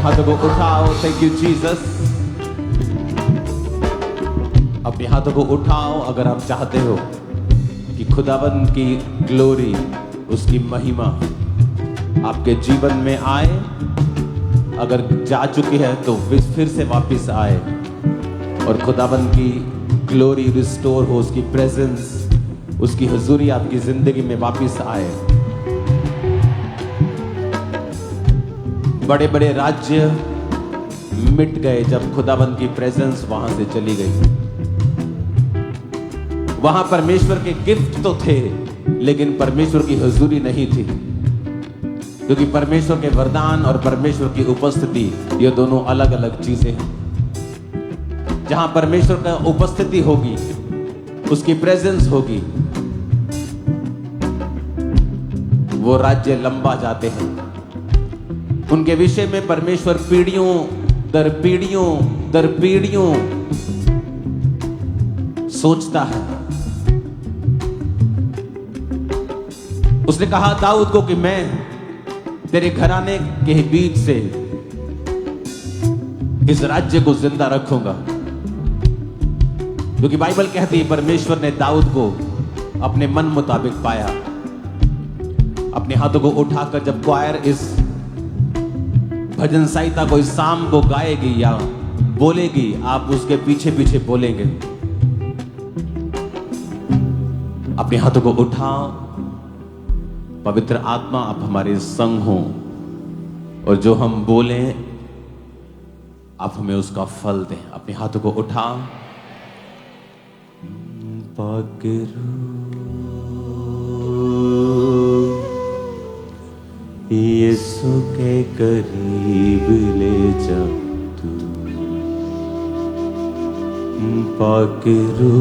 हाथों को उठाओ। Thank you Jesus. अपने हाथों को उठाओ अगर आप चाहते हो कि खुदावंद की ग्लोरी, उसकी महिमा आपके जीवन में आए। अगर जा चुकी है तो फिर से वापस आए और खुदावंद की ग्लोरी रिस्टोर हो, उसकी प्रेजेंस, उसकी हुजूरी आपकी जिंदगी में वापस आए। बड़े बड़े राज्य मिट गए जब खुदावंद की प्रेजेंस वहां से चली गई। वहां परमेश्वर के गिफ्ट तो थे लेकिन परमेश्वर की हुजूरी नहीं थी, क्योंकि परमेश्वर के वरदान और परमेश्वर की उपस्थिति ये दोनों अलग अलग चीजें हैं। जहां परमेश्वर का उपस्थिति होगी, उसकी प्रेजेंस होगी, वो राज्य लंबा जाते हैं। उनके विषय में परमेश्वर पीढ़ियों दर पीढ़ियों दर पीढ़ियों सोचता है। उसने कहा दाऊद को कि मैं तेरे घराने के बीच से इस राज्य को जिंदा रखूंगा, क्योंकि बाइबल कहती है परमेश्वर ने दाऊद को अपने मन मुताबिक पाया। अपने हाथों को उठाकर जब क्वायर इस भजन संहिता को इस शाम को गाएगी या बोलेगी, आप उसके पीछे पीछे बोलेंगे। अपने हाथों को उठाओ। पवित्र आत्मा आप हमारे संग हो और जो हम बोलें आप हमें उसका फल दें। अपने हाथों को उठाओ। यीशु के करीब ले जा तू, पकड़ो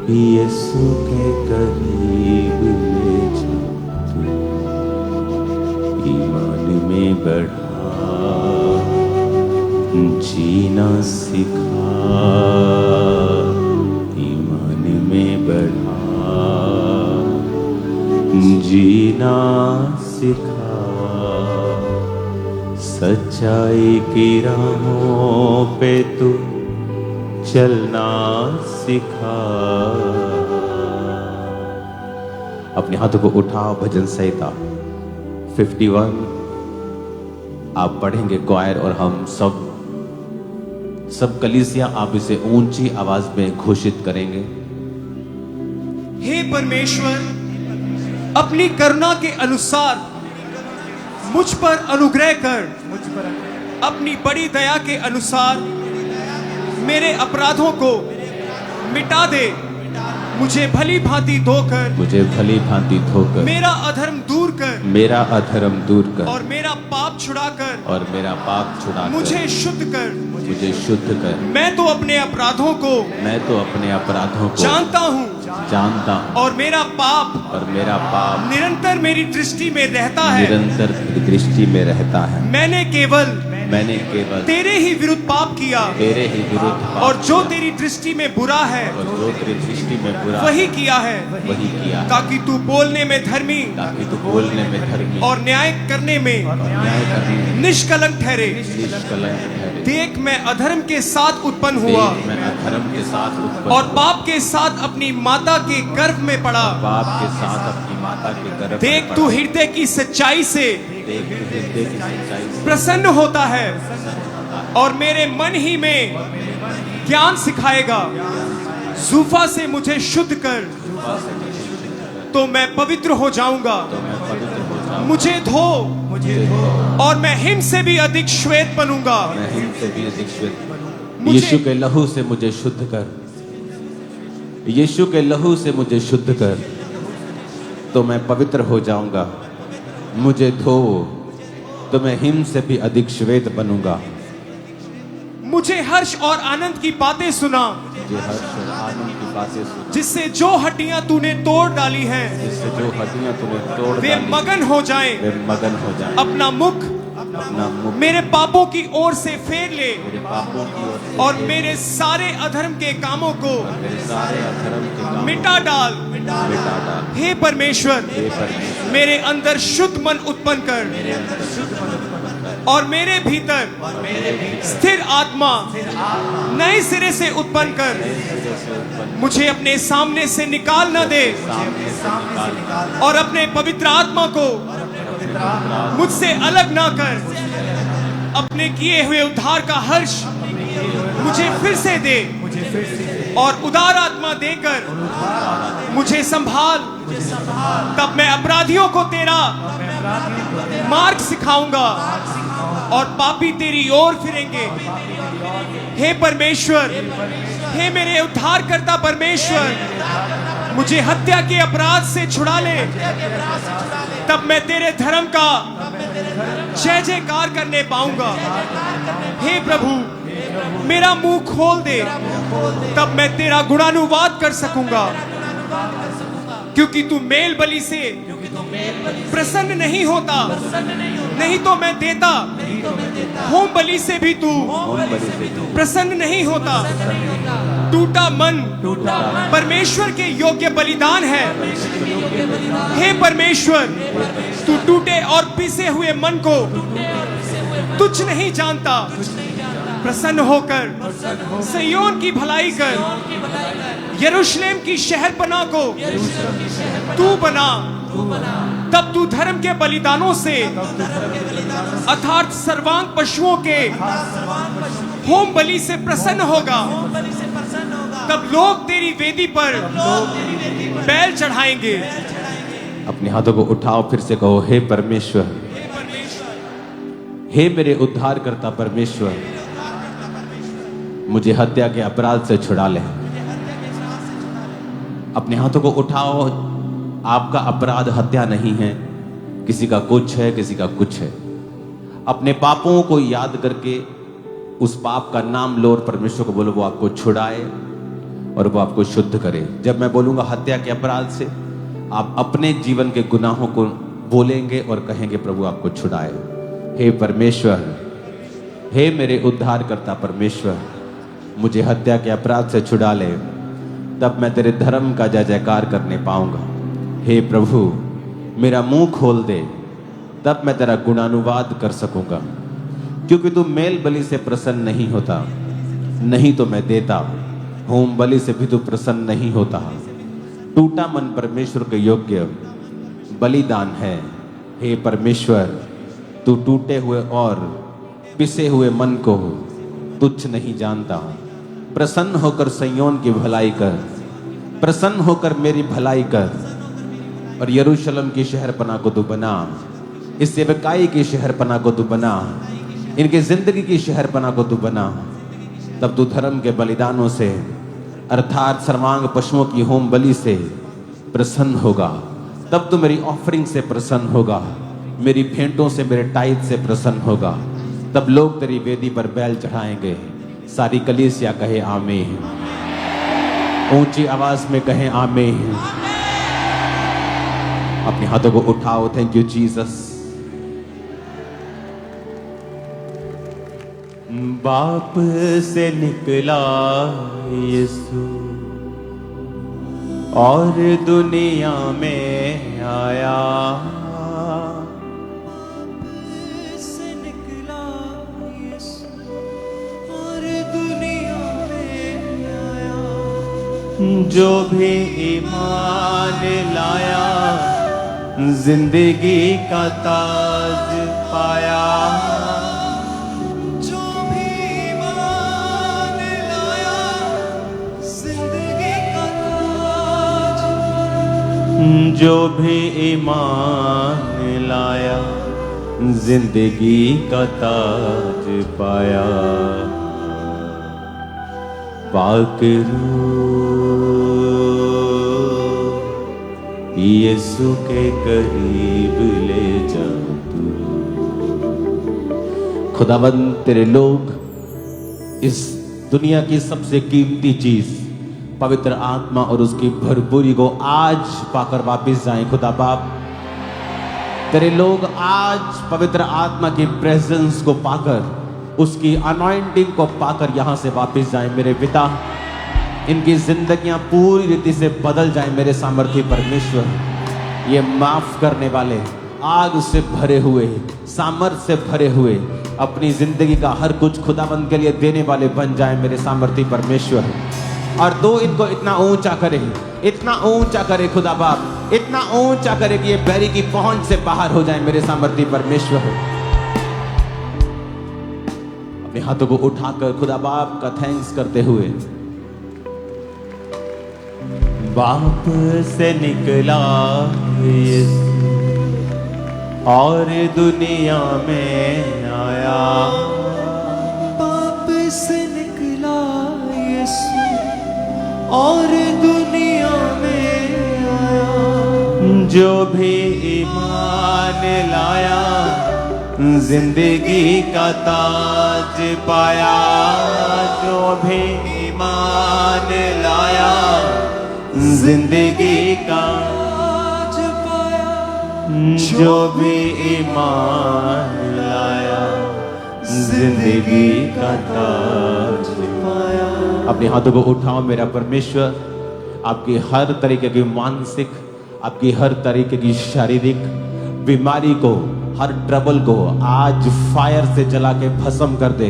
यीशु के करीब ले जा तू, ईमान में बढ़ा, जीना सिखा, ईमान में बढ़ा, जीना सिखा, सच्चाई की राहों पे तू चलना सिखा। अपने हाथों को उठाओ। भजन संहिता 51 आप पढ़ेंगे क्वायर और हम सब कलीसिया आप इसे ऊंची आवाज में घोषित करेंगे। हे परमेश्वर, अपनी करुणा के अनुसार मुझ पर अनुग्रह कर, अपनी बड़ी दया के अनुसार मेरे अपराधों को मिटा दे, मुझे भली भांति धोकर, मुझे भली भांति धोकर, मेरा अधर्म दूर कर, मेरा अधर्म दूर कर, और मेरा पाप छुड़ाकर, और मेरा पाप छुड़ाकर, मुझे शुद्ध कर, मुझे शुद्ध कर। मैं तो अपने अपराधों को, मैं तो अपने अपराधों को जानता हूँ, और मेरा पाप निरंतर मेरी दृष्टि में रहता है, निरंतर दृष्टि में रहता है। मैंने केवल तेरे ही विरुद्ध पाप किया, तेरे ही विरुद्ध पाप, और जो तेरी दृष्टि में बुरा है, और जो तेरी दृष्टि में बुरा वही किया है, वही किया, ताकि तू बोलने में धर्मी, ताकि तू बोलने में धर्मी, और न्याय करने में निष्कलंक ठहरे। देख मैं अधर्म के साथ उत्पन्न हुआ, मैं अधर्म के साथ उत्पन्न, और पाप के साथ अपनी माता के गर्भ में पड़ा। पाप के साथ अपनी माता के गर्भ देख में तू हृदय की सच्चाई से प्रसन्न होता है, और मेरे मन ही में ज्ञान सिखाएगा। जूफा से मुझे शुद्ध कर, तो मैं पवित्र हो जाऊंगा। मुझे धो, और मैं हिम से भी अधिक श्वेत बनूंगा। यीशु के लहू से मुझे शुद्ध कर, यीशु के लहू से मुझे शुद्ध कर, तो मैं पवित्र हो जाऊंगा। मुझे धो, तो मैं हिम से भी अधिक श्वेत बनूंगा। मुझे हर्ष और आनंद की बातें सुना, मुझे हर्ष और आनंद की बातें सुना, जिससे जो हड्डियां तूने तोड़ डाली हैं, जिससे जो हड्डियां तूने तोड़ वे डाली, मगन हो जाएं, वे मगन हो जाएं। अपना मुख अपना मुख मेरे पापों की ओर से फेर ले मेरे पापों की ओर से और मेरे सारे अधर्म के कामों को मेरे सारे अधर्म के कामों मिटा डाल। को मिटा डाल। हे परमेश्वर, हे परमेश्वर, मेरे अंदर शुद्ध मन उत्पन्न कर मेरे अंदर शुद्ध मन उत्पन्न कर और मेरे भीतर स्थिर आत्मा नए सिरे से उत्पन्न कर। जैसे उत्पन्न मुझे अपने सामने से निकाल न दे सामने से निकाल और अपने पवित्र आत्मा को मुझसे अलग ना कर। अपने किए हुए उद्धार का हर्ष मुझे फिर से दे और उदार आत्मा देकर मुझे संभाल। तब मैं अपराधियों को तेरा मार्ग सिखाऊंगा और पापी तेरी ओर फिरेंगे। हे परमेश्वर, हे मेरे उद्धारकर्ता परमेश्वर, मुझे हत्या के अपराध से छुड़ा ले। तब मैं तेरे धर्म का जय जयकार करने पाऊंगा। हे प्रभु, मेरा मुंह खोल दे, तब मैं तेरा गुणानुवाद कर सकूंगा। क्योंकि तू मेल बलि से प्रसन्न नहीं होता, नहीं तो मैं देता। होम बलि से भी तू प्रसन्न नहीं होता। टूटा मन परमेश्वर के योग्य बलिदान है। हे परमेश्वर, तू टूटे और पिसे हुए मन को तुच्छ नहीं जानता। प्रसन्न होकर सिय्योन की भलाई कर, यरूशलेम की शहरपनाह को तू बना। तब तू धर्म के बलिदानों से अर्थात सर्वांग पशुओं के होम बलि से प्रसन्न होगा। तब लोग तेरी वेदी पर बैल चढ़ाएंगे। अपने हाथों को उठाओ, फिर से कहो, हे परमेश्वर, हे मेरे उद्धार करता परमेश्वर, मुझे हत्या के अपराध से छुड़ा ले। अपने हाथों को उठाओ। आपका अपराध हत्या नहीं है, किसी का कुछ है, किसी का कुछ है। अपने पापों को याद करके उस पाप का नाम लो और परमेश्वर को बोलो, वो आपको छुड़ाए और वो आपको शुद्ध करे। जब मैं बोलूंगा हत्या के अपराध से, आप अपने जीवन के गुनाहों को बोलेंगे और कहेंगे, प्रभु आपको छुड़ाए। हे परमेश्वर, हे मेरे उद्धार करता परमेश्वर, मुझे हत्या के अपराध से छुड़ा ले। तब मैं तेरे धर्म का जय जयकार करने पाऊंगा। हे प्रभु, मेरा मुंह खोल दे, तब मैं तेरा गुणानुवाद कर सकूंगा। क्योंकि तू मेल बलि से प्रसन्न नहीं होता, नहीं तो मैं देता। होम बलि से भी तू प्रसन्न नहीं होता। टूटा मन परमेश्वर के योग्य बलिदान है। हे परमेश्वर, तू टूटे हुए और पिसे हुए मन को तुच्छ नहीं जानता। प्रसन्न होकर सिय्योन की भलाई कर, प्रसन्न होकर मेरी भलाई कर और यरूशलेम की शहरपनाह को तू बना। इस सेवकाई की शहरपनाह को तू बना, इनकी जिंदगी की शहरपनाह को तू बना। तब तू धर्म के बलिदानों से अर्थात सर्वांग पशुओं की होम बलि से प्रसन्न होगा। तब तू मेरी ऑफरिंग से प्रसन्न होगा, मेरी भेंटों से, मेरे टाइट से प्रसन्न होगा। तब लोग तेरी वेदी पर बैल चढ़ाएंगे। सारी कलीसिया कहे आमीन। ऊंची आवाज में कहे आमीन। अपने हाथों को उठाओ। Thank you Jesus. बाप से निकला यीशु और दुनिया में आया। से निकला यीशु और दुनिया में आया। जो भी ईमान लाया जिंदगी का ताज पाया। जो भी ईमान लाया जिंदगी का ताज। जो भी ईमान लाया जिंदगी का ताज पाया। पाक रूह यीशु के करीब ले जा तू। खुदावंद, तेरे लोग इस दुनिया की सबसे कीमती चीज पवित्र आत्मा और उसकी भरपूरी को आज पाकर वापस जाएं। खुदा बाप, तेरे लोग आज पवित्र आत्मा की प्रेजेंस को पाकर, उसकी अनॉइंटिंग को पाकर यहां से वापस जाएं मेरे पिता। इनकी जिंदगियां पूरी रीति से बदल जाएं मेरे सामर्थ्य परमेश्वर। ये माफ करने वाले, आग से भरे हुए, सामर्थ्य से भरे हुए, अपनी जिंदगी का हर कुछ खुदाबंद के लिए देने वाले बन जाएं मेरे सामर्थ्य परमेश्वर। और दो इनको इतना ऊंचा करे, इतना ऊंचा करे खुदा बाप, इतना ऊंचा करे कि ये बैरी की पहुंच से बाहर हो जाए मेरे सामर्थ्य परमेश्वर। अपने हाथों को उठाकर खुदा बाप का थैंक्स करते हुए, बाप से निकला यीशु और दुनिया में आया, बाप से निकला यीशु और दुनिया में आया। जो भी ईमान लाया जिंदगी का ताज पाया। जो भी ईमान लाया जिंदगी का ताज पाया। जो भी ईमान लाया जिंदगी का ताज पाया। अपने हाथों को उठाओ मेरा परमेश्वर। आपकी हर तरीके की मानसिक, आपकी हर तरीके की शारीरिक बीमारी को, हर ट्रबल को आज फायर से जला के भस्म कर दे।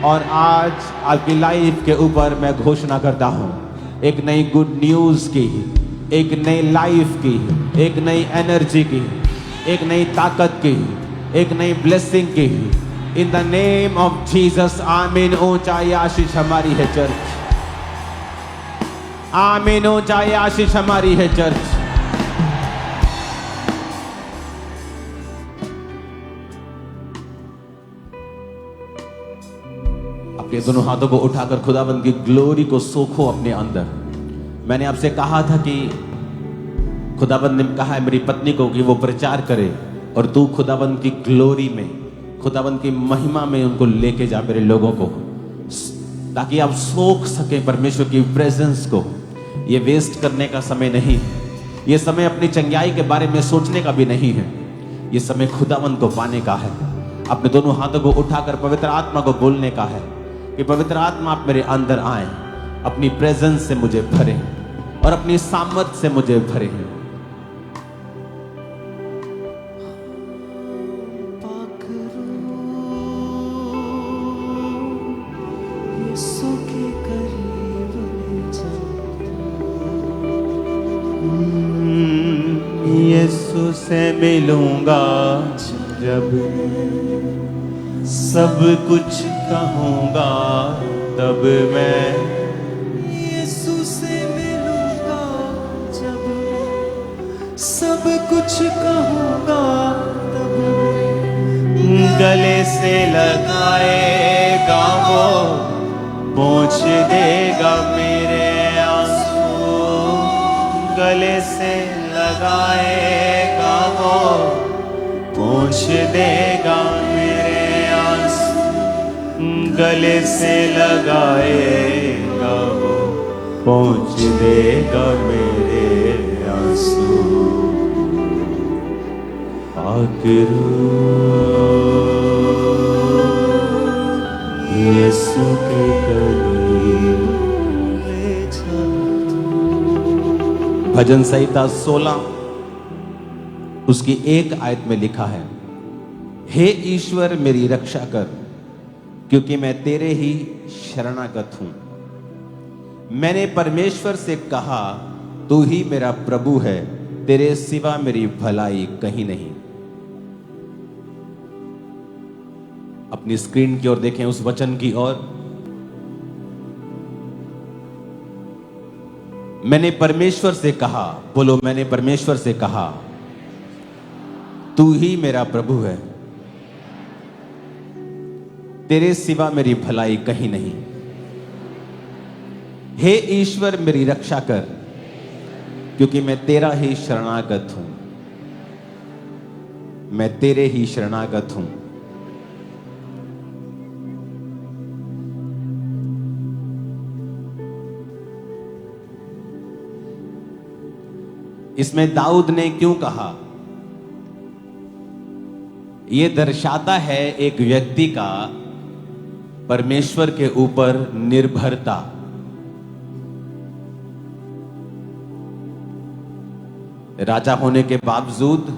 और आज आपकी लाइफ के ऊपर मैं घोषणा करता हूं एक नई गुड न्यूज की, एक नई लाइफ की, एक नई एनर्जी की, एक नई ताकत की, एक नई ब्लेसिंग की। In the name of Jesus आमीन। ऊंचाई आशीष हमारी है चर्च, आमीन। ऊंचाई आशीष हमारी है चर्च। अपने दोनों हाथों को उठाकर खुदाबंद की ग्लोरी को सोखो अपने अंदर। मैंने आपसे कहा था कि खुदाबंद ने कहा है मेरी पत्नी को कि वो प्रचार करे, और तू खुदाबंद की ग्लोरी में, खुदाबंद की महिमा में उनको लेके जा मेरे लोगों को, ताकि आप सोख सके परमेश्वर की प्रेजेंस को। ये वेस्ट करने का समय नहीं है। ये समय अपनी चंगाई के बारे में सोचने का भी नहीं है। ये समय खुदाबंद को पाने का है। अपने दोनों हाथों को उठाकर पवित्र आत्मा को बोलने का है कि पवित्र आत्मा आप मेरे अंदर आए, अपनी प्रेजेंस से मुझे भरे और अपनी सामर्थ से मुझे भरे। यीशु से मिलूंगा जब, सब कुछ कहूंगा तब मैं। यीशु से मिलूंगा जब, सब कुछ कहूंगा तब मैं। गले से लगाएगा वो, पोंछ देगा मेरे आंसू। गले से लगाएगा वो, पोंछ देगा मेरे आंसू। गले से लगाएगा वो, पोंछ देगा मेरे आंसू। आखिर यीशु के करीब ले जा। भजन संहिता 16 उसकी 1 आयत में लिखा है, हे ईश्वर मेरी रक्षा कर, क्योंकि मैं तेरे ही शरणागत हूं। मैंने परमेश्वर से कहा, तू ही मेरा प्रभु है, तेरे सिवा मेरी भलाई कहीं नहीं। अपनी स्क्रीन की ओर देखें, उस वचन की ओर। मैंने परमेश्वर से कहा, बोलो मैंने परमेश्वर से कहा, तू ही मेरा प्रभु है, तेरे सिवा मेरी भलाई कहीं नहीं। हे ईश्वर मेरी रक्षा कर, क्योंकि मैं तेरा ही शरणागत हूं। मैं तेरे ही शरणागत हूं। इसमें दाऊद ने क्यों कहा ये दर्शाता है एक व्यक्ति का परमेश्वर के ऊपर निर्भरता। राजा होने के बावजूद,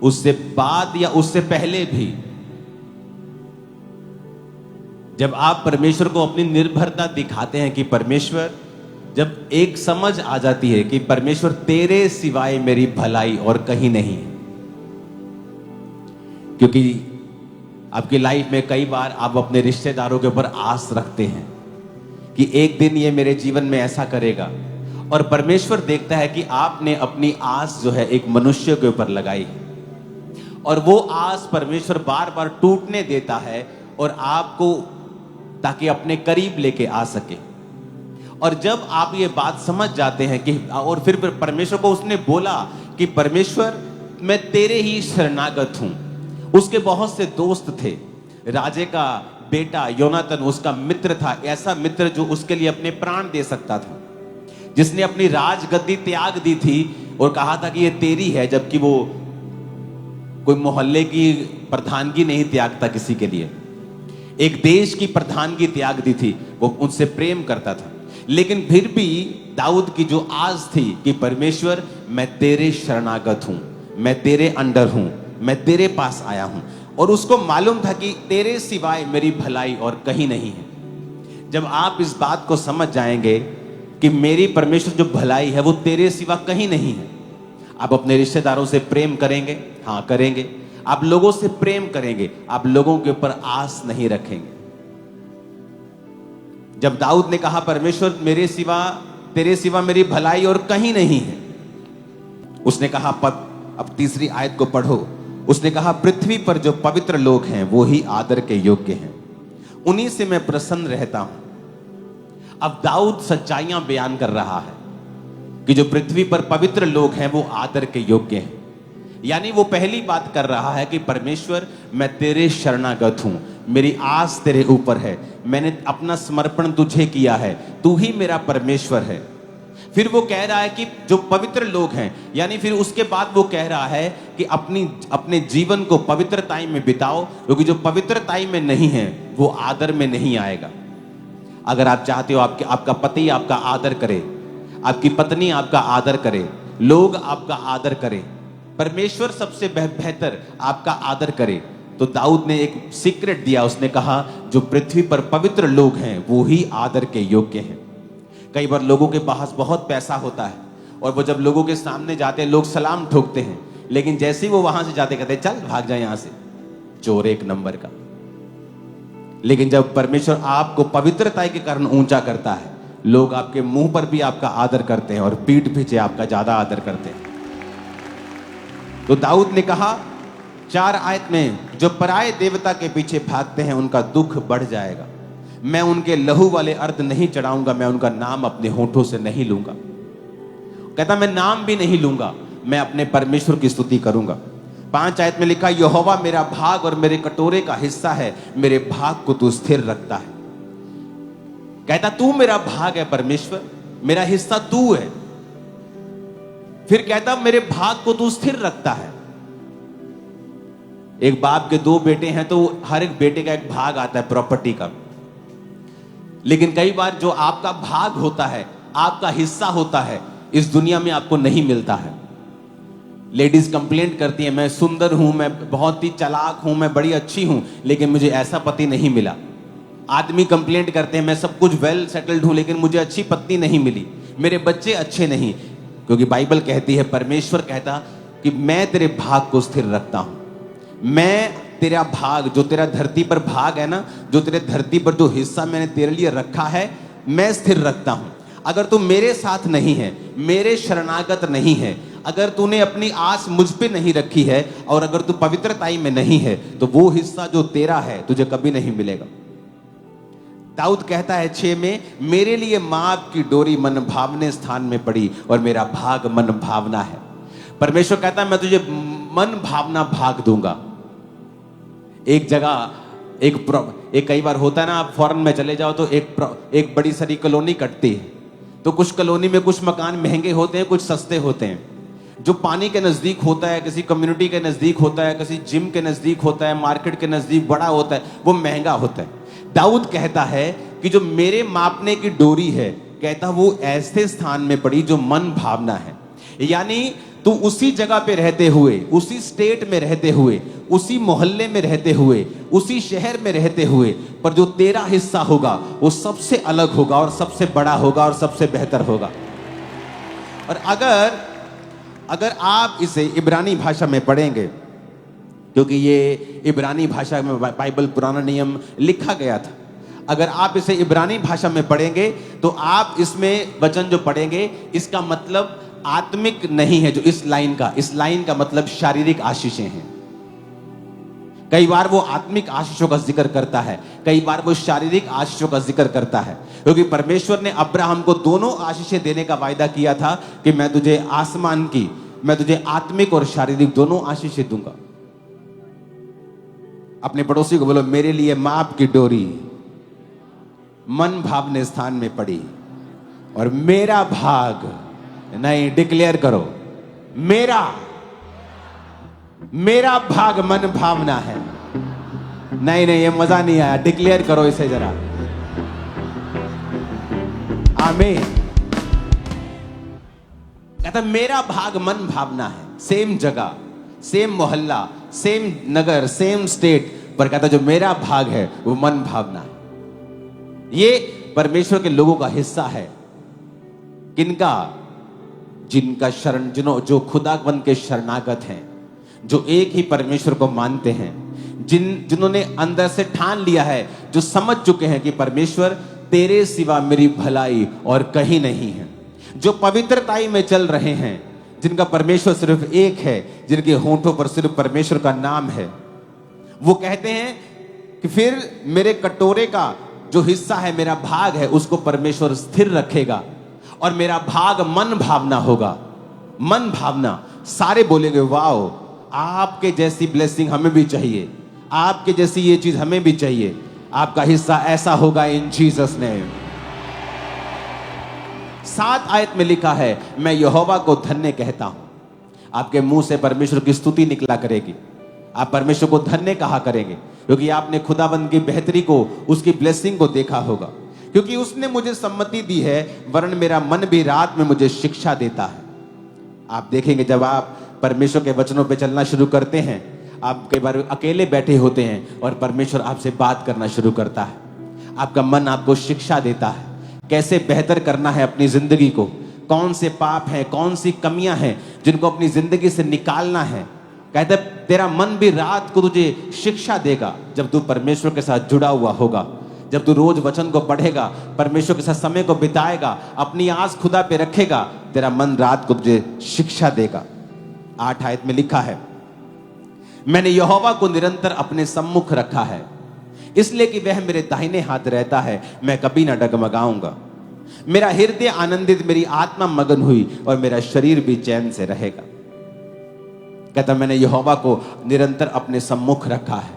उससे बाद या उससे पहले भी, जब आप परमेश्वर को अपनी निर्भरता दिखाते हैं कि परमेश्वर, जब एक समझ आ जाती है कि परमेश्वर तेरे सिवाय मेरी भलाई और कहीं नहीं है। क्योंकि आपकी लाइफ में कई बार आप अपने रिश्तेदारों के ऊपर आस रखते हैं कि एक दिन ये मेरे जीवन में ऐसा करेगा, और परमेश्वर देखता है कि आपने अपनी आस जो है एक मनुष्य के ऊपर लगाई है, और वो आस परमेश्वर बार बार टूटने देता है और आपको, ताकि अपने करीब लेके आ सके। और जब आप ये बात समझ जाते हैं कि, और फिर परमेश्वर को उसने बोला कि परमेश्वर मैं तेरे ही शरणागत हूं। उसके बहुत से दोस्त थे। राजे का बेटा योनातन उसका मित्र था, ऐसा मित्र जो उसके लिए अपने प्राण दे सकता था, जिसने अपनी राजगद्दी त्याग दी थी और कहा था कि ये तेरी है, जबकि वो कोई मोहल्ले की प्रधानगी नहीं त्यागता किसी के लिए, एक देश की प्रधानगी त्याग दी थी, वो उनसे प्रेम करता था। लेकिन फिर भी दाऊद की जो आस थी कि परमेश्वर मैं तेरे शरणागत हूं, मैं तेरे अंडर हूं, मैं तेरे पास आया हूं, और उसको मालूम था कि तेरे सिवाय मेरी भलाई और कहीं नहीं है। जब आप इस बात को समझ जाएंगे कि मेरी परमेश्वर जो भलाई है वो तेरे सिवा कहीं नहीं है, आप अपने रिश्तेदारों से प्रेम करेंगे, हाँ करेंगे, आप लोगों से प्रेम करेंगे, आप लोगों के ऊपर आस नहीं रखेंगे। जब दाऊद ने कहा परमेश्वर मेरे सिवा, तेरे सिवा मेरी भलाई और कहीं नहीं है, उसने कहा, अब तीसरी आयत को पढ़ो, उसने कहा पृथ्वी पर जो पवित्र लोग हैं वो ही आदर के योग्य हैं, उन्हीं से मैं प्रसन्न रहता हूं। अब दाऊद सच्चाइयां बयान कर रहा है कि जो पृथ्वी पर पवित्र लोग हैं वो आदर के योग्य हैं। यानी वो पहली बात कर रहा है कि परमेश्वर मैं तेरे शरणागत हूं, मेरी आस तेरे ऊपर है, मैंने अपना समर्पण तुझे किया है, तू ही मेरा परमेश्वर है। फिर वो कह रहा है कि जो पवित्र लोग हैं, यानी फिर उसके बाद वो कह रहा है कि अपने जीवन को पवित्रताई में बिताओ, क्योंकि जो पवित्रताई में नहीं है वो आदर में नहीं आएगा। अगर आप चाहते हो आपका पति आपका आदर करे, आपकी पत्नी आपका आदर करे, लोग आपका आदर करें, परमेश्वर सबसे बेहतर आपका आदर करे, तो दाऊद ने एक सीक्रेट दिया। उसने कहा जो पृथ्वी पर पवित्र लोग हैं वो ही आदर के योग्य हैं। कई बार लोगों के पास बहुत पैसा होता है और वो जब लोगों के सामने जाते हैं लोग सलाम ठोकते हैं, लेकिन जैसे ही वो वहां से जाते कहते हैं चल भाग जाए यहां से, चोर एक नंबर का। लेकिन जब परमेश्वर आपको पवित्रता के कारण ऊंचा करता है, लोग आपके मुंह पर भी आपका आदर करते हैं और पीठ पीछे आपका ज्यादा आदर करते हैं। तो दाऊद ने कहा 4 आयत में, जो पराये देवता के पीछे भागते हैं उनका दुख बढ़ जाएगा, मैं उनके लहू वाले अर्ध नहीं चढ़ाऊंगा, मैं उनका नाम अपने होठों से नहीं लूंगा। कहता मैं नाम भी नहीं लूंगा, मैं अपने परमेश्वर की स्तुति करूंगा। 5 आयत में लिखा, यहोवा मेरा भाग और मेरे कटोरे का हिस्सा है, मेरे भाग को तू स्थिर रखता है। कहता तू मेरा भाग है परमेश्वर, मेरा हिस्सा तू है। फिर कहता मेरे भाग को तू स्थिर रखता है। एक बाप के 2 बेटे हैं तो हर एक बेटे का एक भाग आता है प्रॉपर्टी का, लेकिन कई बार जो आपका भाग होता है, आपका हिस्सा होता है, इस दुनिया में आपको नहीं मिलता है। लेडीज कंप्लेंट करती हैं, मैं सुंदर हूं, मैं बहुत ही चालाक हूं, मैं बड़ी अच्छी हूं, लेकिन मुझे ऐसा पति नहीं मिला। आदमी कंप्लेंट करते हैं, मैं सब कुछ वेल सेटल्ड हूं, लेकिन मुझे अच्छी पत्नी नहीं मिली, मेरे बच्चे अच्छे नहीं। क्योंकि बाइबल कहती है, परमेश्वर कहता कि मैं तेरे भाग को स्थिर रखता हूं। मैं तेरा भाग, जो तेरा धरती पर भाग है ना, जो तेरे धरती पर जो हिस्सा मैंने तेरे लिए रखा है, मैं स्थिर रखता हूं। अगर तू मेरे साथ नहीं है, मेरे शरणागत नहीं है, अगर तूने अपनी आस मुझ पे नहीं रखी है, और अगर तू पवित्रताई में नहीं है, तो वो हिस्सा जो तेरा है तुझे कभी नहीं मिलेगा। दाऊद कहता है 6 में, मेरे लिए माप की डोरी मन भावने स्थान में पड़ी और मेरा भाग मन भावना है। परमेश्वर कहता है मैं तुझे मन भावना भाग दूंगा। एक जगह एक कई बार होता है ना, आप फॉरेन में चले जाओ तो एक बड़ी सारी कॉलोनी कटती है, तो कुछ कॉलोनी में कुछ मकान महंगे होते हैं, कुछ सस्ते होते हैं। जो पानी के नजदीक होता है, किसी कम्युनिटी के नजदीक होता है, किसी जिम के नजदीक होता है, मार्केट के नजदीक बड़ा होता है, वो महंगा होता है। दाऊद कहता है कि जो मेरे मापने की डोरी है, कहता वो ऐसे स्थान में पड़ी जो मन भावना है। यानी तू उसी जगह पे रहते हुए, उसी स्टेट में रहते हुए, उसी मोहल्ले में रहते हुए, उसी शहर में रहते हुए, पर जो तेरा हिस्सा होगा वो सबसे अलग होगा और सबसे बड़ा होगा और सबसे बेहतर होगा। और अगर आप इसे इब्रानी भाषा में पढ़ेंगे, क्योंकि ये इब्रानी भाषा में बाइबल पुराना नियम लिखा गया था, अगर आप इसे इब्रानी भाषा में पढ़ेंगे तो आप इसमें वचन जो पढ़ेंगे, इसका मतलब आत्मिक नहीं है। जो इस लाइन का मतलब शारीरिक आशीषें हैं। कई बार वो आत्मिक आशीषों का जिक्र करता है, कई बार वो शारीरिक आशीषों का जिक्र करता है, क्योंकि परमेश्वर ने अब्राहम को दोनों आशीषें देने का वायदा किया था कि मैं तुझे आसमान की, मैं तुझे आत्मिक और शारीरिक दोनों आशीषें दूंगा। अपने पड़ोसी को बोलो, मेरे लिए माप की डोरी मन भावने स्थान में पड़ी और मेरा भाग नहीं, डिक्लेयर करो, मेरा भाग मन भावना है। नहीं, ये मजा नहीं आया, डिक्लेयर करो इसे जरा। आमीन। कहता मेरा भाग मन भावना है। सेम जगह, सेम मोहल्ला, सेम नगर, सेम स्टेट, पर कहता जो मेरा भाग है वो मन भावना है। ये परमेश्वर के लोगों का हिस्सा है। किनका? जिनका जो खुदावंद के शरणागत हैं, जो एक ही परमेश्वर को मानते हैं, जिन्होंने अंदर से ठान लिया है, जो समझ चुके हैं कि परमेश्वर तेरे सिवा मेरी भलाई और कहीं नहीं है, जो पवित्रताई में चल रहे हैं, जिनका परमेश्वर सिर्फ एक है, जिनके होंठों पर सिर्फ परमेश्वर का नाम है। वो कहते हैं कि फिर मेरे कटोरे का जो हिस्सा है, मेरा भाग है, उसको परमेश्वर स्थिर रखेगा और मेरा भाग मन भावना होगा। मन भावना। सारे बोलेंगे वाओ, आपके जैसी ब्लेसिंग हमें भी चाहिए, आपके जैसी ये चीज हमें भी चाहिए। आपका हिस्सा ऐसा होगा इन जीसस नेम। 7 आयत में लिखा है, मैं यहोवा को धन्य कहता हूं। आपके मुंह से परमेश्वर की स्तुति निकला करेगी, आप परमेश्वर को धन्य कहा करेंगे, क्योंकि आपने खुदाबंद की बेहतरी को, उसकी ब्लेसिंग को देखा होगा। क्योंकि उसने मुझे सम्मति दी है, वरन मेरा मन भी रात में मुझे शिक्षा देता है। आप देखेंगे जब आप परमेश्वर के वचनों पे चलना शुरू करते हैं, आप कई बार अकेले बैठे होते हैं और परमेश्वर आपसे बात करना शुरू करता है। आपका मन आपको शिक्षा देता है कैसे बेहतर करना है अपनी जिंदगी को, कौन से पाप हैं, कौन सी कमियां हैं जिनको अपनी जिंदगी से निकालना है। कहते तेरा मन भी रात को तुझे शिक्षा देगा जब तू परमेश्वर के साथ जुड़ा हुआ होगा, जब तू रोज वचन को पढ़ेगा, परमेश्वर के साथ समय को बिताएगा, अपनी आस खुदा पे रखेगा, तेरा मन रात को तुझे शिक्षा देगा। 8 आयत में लिखा है, मैंने यहोवा को निरंतर अपने सम्मुख रखा है, इसलिए कि वह मेरे दाहिने हाथ रहता है, मैं कभी ना डगमगाऊंगा। मेरा हृदय आनंदित, मेरी आत्मा मगन हुई और मेरा शरीर भी चैन से रहेगा। कहता मैंने यहोवा को निरंतर अपने सम्मुख रखा है।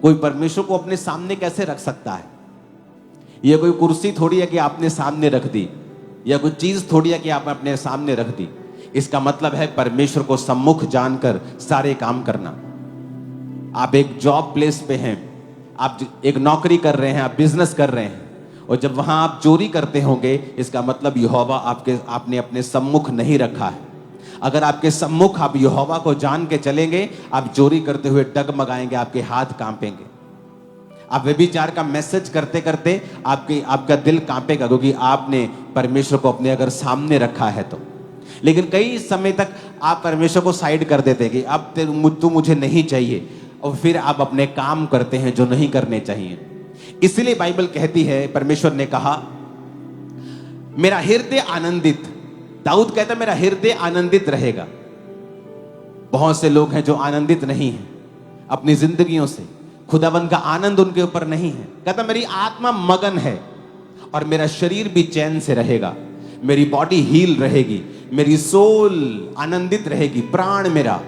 कोई परमेश्वर को अपने सामने कैसे रख सकता है? यह कोई कुर्सी थोड़ी है कि आपने सामने रख दी, या कोई चीज थोड़ी है कि आपने अपने सामने रख दी। इसका मतलब है परमेश्वर को सम्मुख जानकर सारे काम करना। आप एक जॉब प्लेस पे हैं, आप एक नौकरी कर रहे हैं, आप बिजनेस कर रहे हैं, और जब वहां आप चोरी करते होंगे, इसका मतलब यहोवा आपने अपने सम्मुख नहीं रखा है। अगर आपके सम्मुख आप यहोवा को जान के चलेंगे, आप चोरी करते हुए डगमगाएंगे, आपके हाथ कांपेंगे। आप व्यभिचार का मैसेज करते करते आपका दिल कांपेगा, क्योंकि आपने परमेश्वर को अपने अगर सामने रखा है तो। लेकिन कई समय तक आप परमेश्वर को साइड कर देते हैं कि अब तो मुझे नहीं चाहिए, और फिर आप अपने काम करते हैं जो नहीं करने चाहिए। इसलिए बाइबल कहती है, परमेश्वर ने कहा मेरा हृदय आनंदित, दाऊद कहता मेरा हृदय आनंदित रहेगा। बहुत से लोग हैं जो आनंदित नहीं हैं अपनी जिंदगियों से, खुदावन का आनंद उनके ऊपर नहीं है। कहता मेरी आत्मा मगन है और मेरा शरीर भी चैन से रहेगा, मेरी बॉडी हील रहेगी, मेरी सोल आनंदित रहेगी, प्राण मेरा।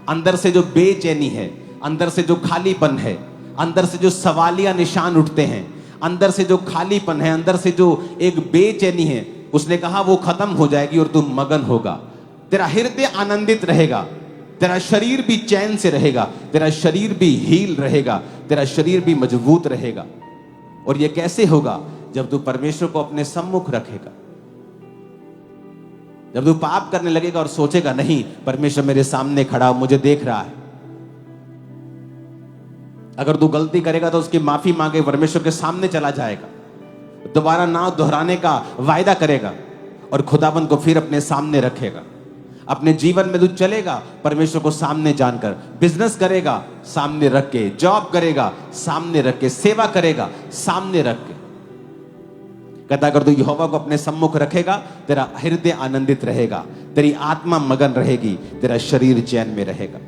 अंदर से जो बेचैनी है, अंदर से जो खालीपन है, अंदर से जो सवालिया निशान उठते हैं, अंदर से जो खालीपन है, अंदर से जो एक बेचैनी है, उसने कहा वो खत्म हो जाएगी और तू मगन होगा। तेरा हृदय आनंदित रहेगा, तेरा शरीर भी चैन से रहेगा, तेरा शरीर भी हील रहेगा, तेरा शरीर भी मजबूत रहेगा। और यह कैसे होगा? जब तू परमेश्वर को अपने सम्मुख रखेगा, जब तू पाप करने लगेगा और सोचेगा नहीं परमेश्वर मेरे सामने खड़ा मुझे देख रहा है। अगर तू गलती करेगा तो उसकी माफी मांगे परमेश्वर के सामने चला जाएगा, दोबारा ना दोहराने का वायदा करेगा और खुदाबंद को फिर अपने सामने रखेगा। अपने जीवन में तू चलेगा परमेश्वर को सामने जानकर, बिजनेस करेगा सामने रख के, जॉब करेगा सामने रख के, सेवा करेगा सामने रख के। कहता अगर तू यहोवा को अपने सम्मुख रखेगा तेरा हृदय आनंदित रहेगा, तेरी आत्मा मगन रहेगी, तेरा शरीर चैन में रहेगा।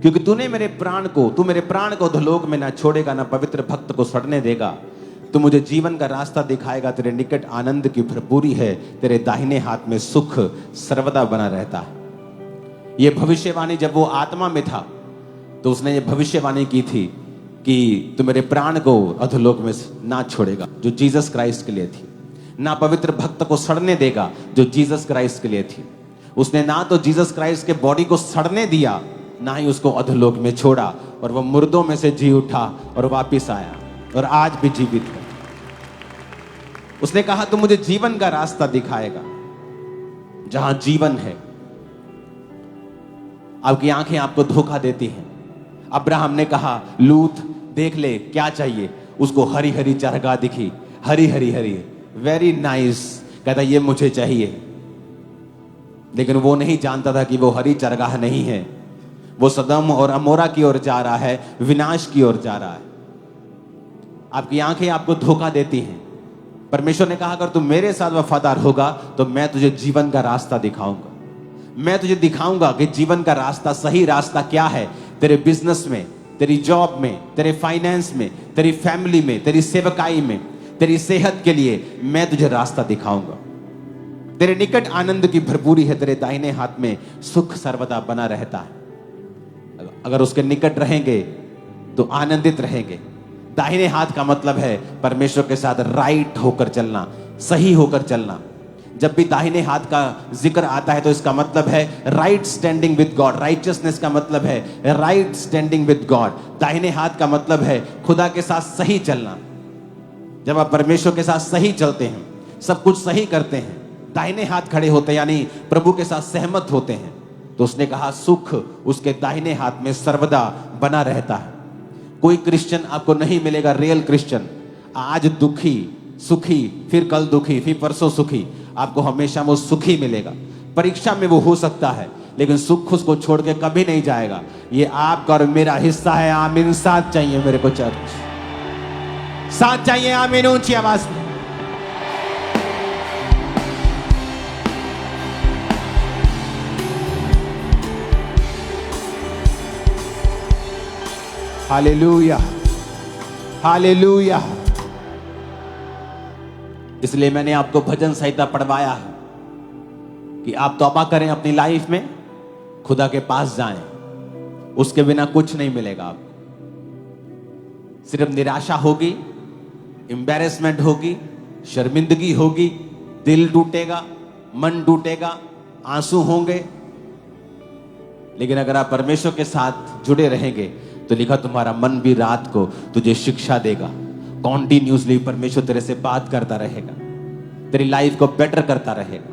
क्योंकि तू मेरे प्राण को अधोलोक में ना छोड़ेगा, ना पवित्र भक्त को सड़ने देगा। तू मुझे जीवन का रास्ता दिखाएगा, तेरे निकट आनंद की भरपूरी है, तेरे दाहिने हाथ में सुख सर्वदा बना रहता है। यह भविष्यवाणी जब वो आत्मा में था तो उसने ये भविष्यवाणी की थी कि तू मेरे प्राण को अधोलोक में ना छोड़ेगा, जो जीसस क्राइस्ट के लिए थी, ना पवित्र भक्त को सड़ने देगा, जो जीसस क्राइस्ट के लिए थी। उसने ना तो जीसस क्राइस्ट के बॉडी को सड़ने दिया, ना ही उसको अधोलोक में छोड़ा, और वह मुर्दों में से जी उठा और वापिस आया और आज भी जीवित है। उसने कहा तू मुझे जीवन का रास्ता दिखाएगा, जहां जीवन है। आपकी आंखें आपको धोखा देती हैं। अब्राहम ने कहा लूत देख ले क्या चाहिए, उसको हरी हरी चरगाह दिखी, हरी हरी हरी, वेरी नाइस। कहता ये मुझे चाहिए, लेकिन वो नहीं जानता था कि वो हरी चरगाह नहीं है, वो सदम और अमोरा की ओर जा रहा है, विनाश की ओर जा रहा है। आपकी आंखें आपको धोखा देती हैं। परमेश्वर ने कहा अगर तू मेरे साथ वफादार होगा तो मैं तुझे जीवन का रास्ता दिखाऊंगा, मैं तुझे दिखाऊंगा कि जीवन का रास्ता, सही रास्ता क्या है। तेरे बिजनेस में, तेरी जॉब में, तेरे फाइनेंस में, तेरी फैमिली में, तेरी सेवकाई में, तेरी सेहत के लिए मैं तुझे रास्ता दिखाऊंगा। तेरे निकट आनंद की भरपूरी है, तेरे दाहिने हाथ में सुख सर्वदा बना रहता है। अगर उसके निकट रहेंगे तो आनंदित रहेंगे। दाहिने हाथ का मतलब है परमेश्वर के साथ राइट होकर चलना, सही होकर चलना। जब भी दाहिने हाथ का जिक्र आता है तो इसका मतलब है right standing with God. Righteousness का मतलब है राइट स्टैंडिंग विद गॉड। दाहिने हाथ का मतलब है खुदा के साथ सही चलना। जब आप परमेश्वर के साथ सही चलते हैं, सब कुछ सही करते हैं, दाहिने हाथ खड़े होते हैं, यानी प्रभु के साथ सहमत होते हैं, तो उसने कहा सुख उसके दाहिने हाथ में सर्वदा बना रहता है। कोई क्रिश्चियन आपको नहीं मिलेगा, रियल क्रिश्चियन, आज दुखी सुखी, फिर कल दुखी, फिर परसों सुखी। आपको हमेशा वो सुखी मिलेगा। परीक्षा में वो हो सकता है, लेकिन सुख उसको छोड़ के कभी नहीं जाएगा। ये आपका और मेरा हिस्सा है। आमीन। साथ चाहिए मेरे को चर्च, साथ चाहिए। आमीन ऊंची आवाज में। Hallelujah, hallelujah. इसलिए मैंने आपको भजन संहिता पढ़वाया है कि आप तौबा करें अपनी लाइफ में, खुदा के पास जाएं, उसके बिना कुछ नहीं मिलेगा आपको। सिर्फ निराशा होगी, एम्बैरेसमेंट होगी, शर्मिंदगी होगी, दिल टूटेगा, मन टूटेगा, आंसू होंगे। लेकिन अगर आप परमेश्वर के साथ जुड़े रहेंगे तो लिखा तुम्हारा मन भी रात को तुझे शिक्षा देगा। कॉन्टिन्यूसली परमेश्वर तेरे से बात करता रहेगा, तेरी लाइफ को बेटर करता रहेगा।